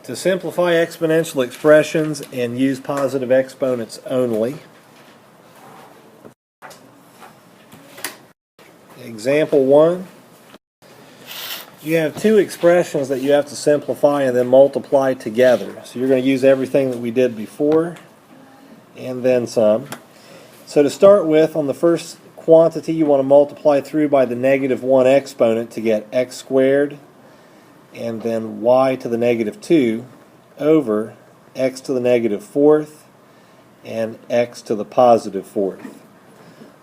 To simplify exponential expressions and use positive exponents only. Example 1. You have two expressions that you have to simplify and then multiply together. So you're going to use everything that we did before and then some. So to start with, on the first quantity, you want to multiply through by the -1 exponent to get x squared and then y to the -2 over x to the -4th and x to the +4th.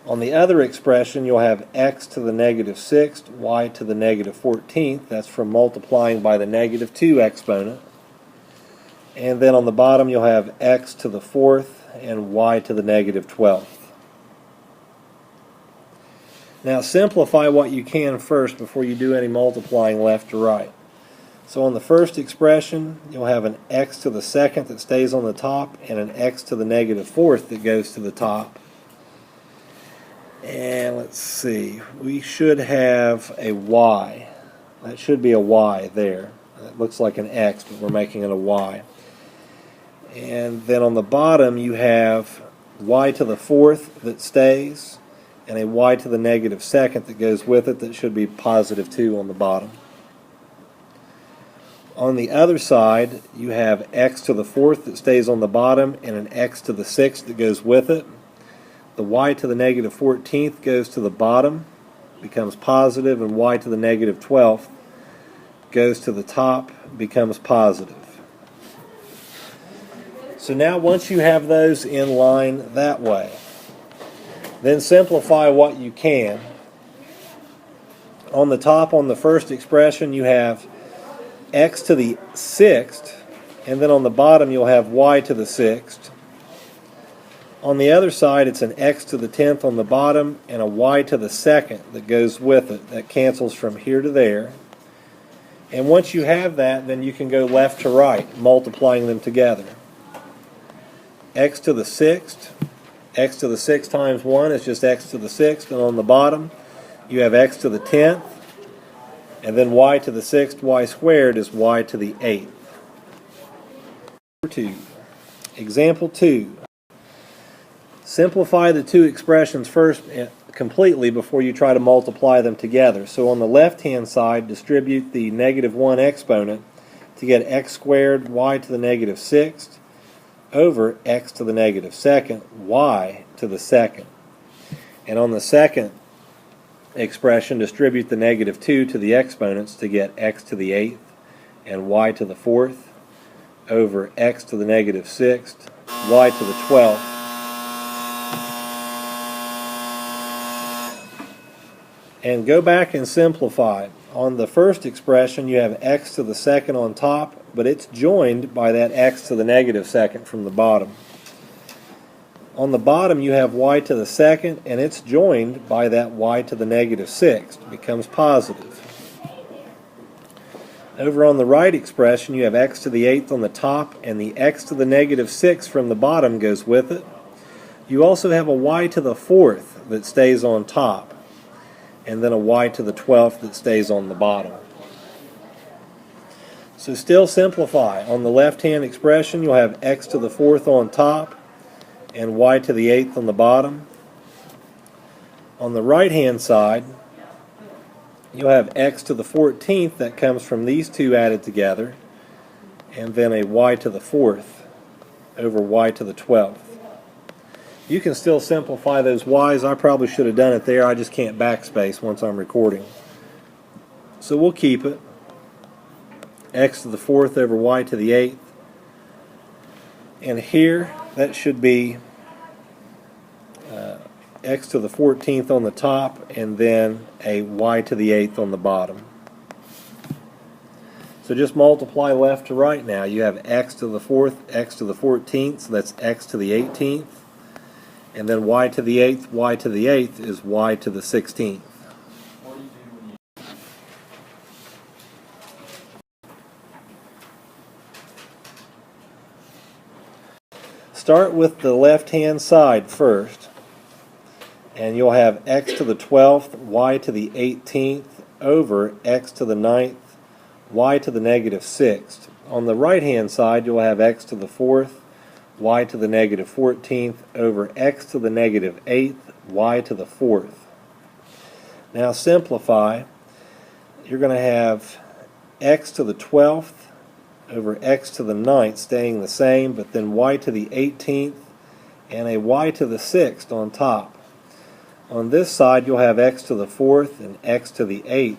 On the other expression, you'll have x to the -6th, y to the -14th. That's from multiplying by the -2 exponent. And then on the bottom, you'll have x to the 4th and y to the -12th. Now simplify what you can first before you do any multiplying left to right. So on the first expression, you'll have an x to the 2nd that stays on the top and an x to the -4th that goes to the top. And let's see, we should have a y. That should be a y there. It looks like an x, but we're making it a y. And then on the bottom you have y to the 4th that stays and a y to the -2nd that goes with it that should be +2 on the bottom. On the other side, you have x to the 4th that stays on the bottom and an x to the 6th that goes with it. The y to the -14th goes to the bottom, becomes positive, and y to the -12th goes to the top, becomes positive. So now once you have those in line that way, then simplify what you can. On the top, on the first expression, you have x to the 6th, and then on the bottom you'll have y to the 6th. On the other side, it's an x to the 10th on the bottom and a y to the 2nd that goes with it. That cancels from here to there. And once you have that, then you can go left to right, multiplying them together. X to the 6th. X to the 6th times 1 is just x to the 6th. And on the bottom, you have x to the 10th. And then y to the 6th, y squared is y to the 8th. Example 2. Simplify the two expressions first completely before you try to multiply them together. So on the left-hand side, distribute the -1 exponent to get x squared y to the -6th over x to the -2nd, y to the 2nd. And on the second expression, distribute the -2 to the exponents to get x to the 8th and y to the 4th over x to the -6th, y to the 12th. And go back and simplify. On the first expression, you have x to the 2nd on top, but it's joined by that x to the -2nd from the bottom. On the bottom, you have y to the 2nd, and it's joined by that y to the -6th. It becomes positive. Over on the right expression, you have x to the 8th on the top, and the x to the -6 from the bottom goes with it. You also have a y to the 4th that stays on top, and then a y to the 12th that stays on the bottom. So still simplify. On the left-hand expression, you'll have x to the 4th on top and y to the 8th on the bottom. On the right-hand side, you'll have x to the 14th that comes from these two added together, and then a y to the 4th over y to the 12th. You can still simplify those y's. I probably should have done it there. I just can't backspace once I'm recording. So we'll keep it. X to the 4th over y to the 8th. And here, that should be x to the 14th on the top, and then a y to the 8th on the bottom. So just multiply left to right now. You have x to the 4th, x to the 14th, so that's x to the 18th. And then y to the 8th, y to the 8th is y to the 16th. Start with the left-hand side first, and you'll have x to the 12th, y to the 18th over x to the 9th, y to the -6th. On the right hand side you'll have x to the 4th, y to the negative 14th over x to the negative 8th, y to the 4th. Now simplify. You're going to have x to the 12th over x to the 9th staying the same, but then y to the 18th and a y to the 6th on top. On this side you'll have x to the 4th and x to the 8th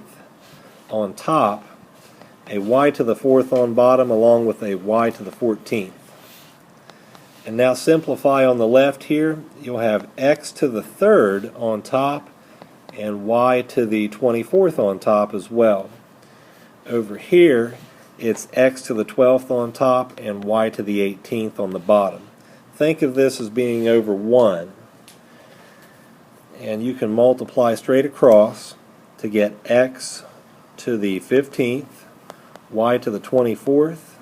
on top, a y to the 4th on bottom along with a y to the 14th. And now simplify on the left here. You'll have x to the 3rd on top and y to the 24th on top as well. Over here it's x to the 12th on top and y to the 18th on the bottom. Think of this as being over 1. And you can multiply straight across to get x to the 15th, y to the 24th,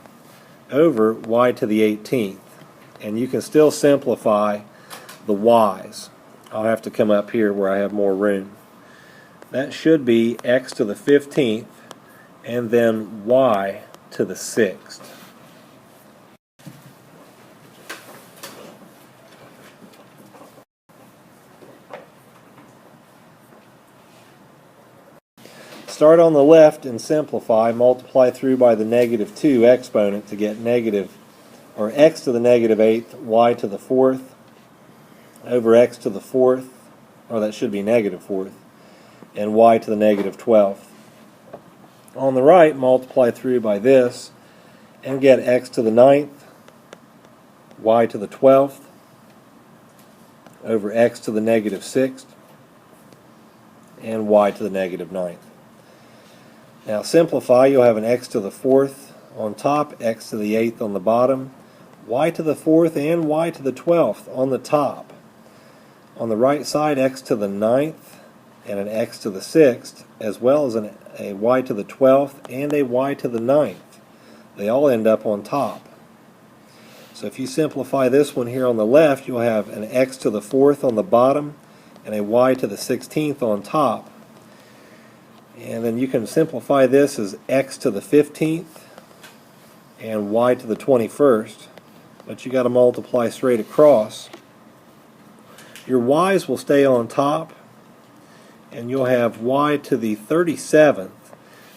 over y to the 18th. And you can still simplify the y's. I'll have to come up here where I have more room. That should be x to the 15th and then y to the 6th. Start on the left and simplify. Multiply through by the negative 2 exponent to get x to the negative 8th, y to the 4th, over x to the 4th, or that should be negative 4th, and y to the negative 12th. On the right, multiply through by this and get x to the 9th, y to the 12th, over x to the negative 6th, and y to the negative 9th. Now simplify. You'll have an x to the 4th on top, x to the 8th on the bottom, y to the 4th and y to the 12th on the top. On the right side, x to the 9th and an x to the 6th, as well as a y to the 12th and a y to the 9th. They all end up on top. So if you simplify this one here on the left, you'll have an x to the 4th on the bottom and a y to the 16th on top. And then you can simplify this as x to the 15th and y to the 21st, but you got to multiply straight across. Your y's will stay on top, and you'll have y to the 37th.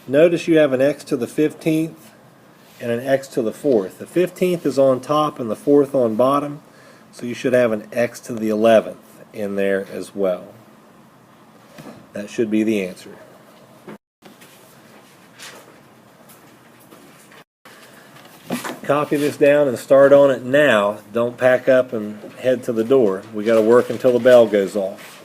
Notice you have an x to the 15th and an x to the 4th. The 15th is on top and the 4th on bottom, so you should have an x to the 11th in there as well. That should be the answer. Copy this down and start on it now. Don't pack up and head to the door. We got to work until the bell goes off.